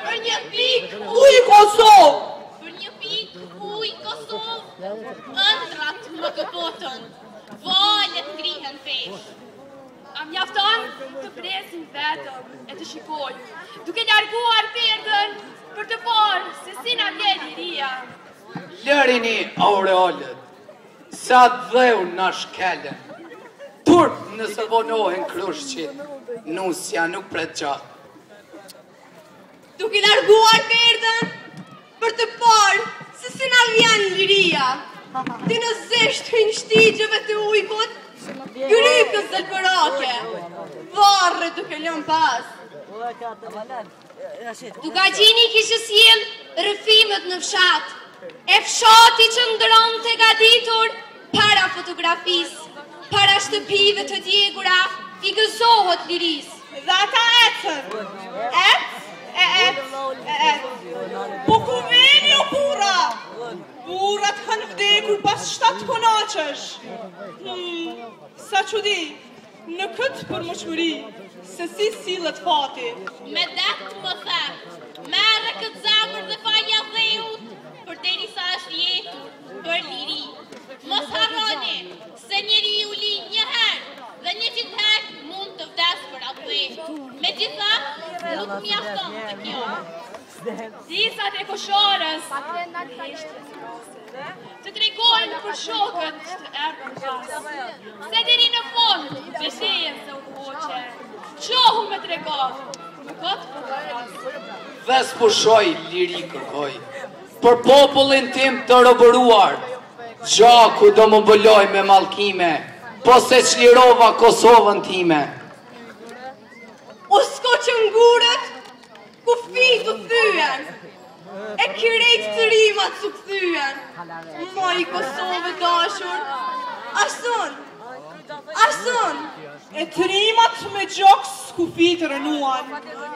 Për një pik uj Kosovë! Për një pik uj Kosovë! Ëndrat më këpotën, valet ngrihen pesh. A mjafton të presim vetëm e të shikojmë, duke larguar perdën për të parë se si na vjen liria. Lërini aureolët, sa dheu na shkelen. Turp nëse vonohen krushqit, nusja nuk pret gjatë. Duke larguar perdën për të parë se si na vjen liria. Ti në zesht hynë shtigjëve të ujkut, grykës zëlpërake, varre duke lën pas. Dugagjini kishë sjell rëfimet në fshat, e fshati që ndron të gaditur para fotografisë, para shtëpive të djegura, i gëzohet liris. Dhe ata ecën. Po ku veni o bura? Burat kanë vdekur pas 7 konaqesh. Sa çudi, në këtë përmoshmëri, se si sillet fati. Me det më the, merre këtë zemër dhe falja dheut, për deri sa është jetur për liri. Mos harroni se njeriu lind një herë dhe një qind herë mund të vdes për atë dhe. Megjithatë, nuk mjafton të kjo. Disat e koshorës të tregojnë për shokët të erdhën pas. Se deri në fund, beshejen se u hoqe. Qohu me tregon, në këtë përgjas. Dhe s'pushoj liri kërkoj, për popullin tim të robëruar, gjaku do më bëlloj me mallkime, po se çlirova Kosovën time. U s'ko që ngurët, ku fitu thyen, e kirejt të rimat su këthyen. Ma i Kosovë dashur, asun, E të rimat me gjokë skufit rënuan,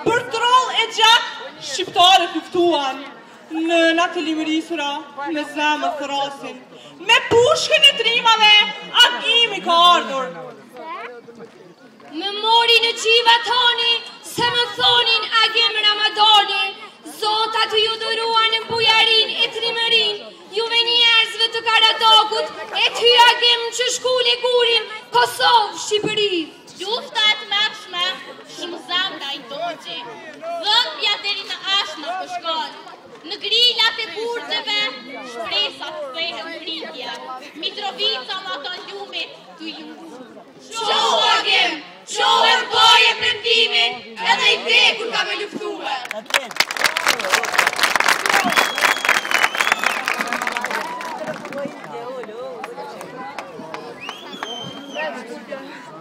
për troll e gjak shqiptarët luftuan. Në natë limërisura, me zemë të rasin, me pushkën e trimave, agimi ka ardhur. me mori në qiva toni, se më thonin agim Ramadani, zotat ju dëruan në bujarin e trimërin, juve njerëzve të Karadokut, e ty agim që shkulli gurin, Kosovë, Shqipëri. Lufta e të mërshme, shumë zamra i doqe, dhëmbja deri në ashna të shkon, në grillat e burgjeve, shpresat të thehen rritja, Mitrovica ma të ljume të jungu. Qohë agim, qohë e bëje premtimin, edhe i vdekur ka me luftuar.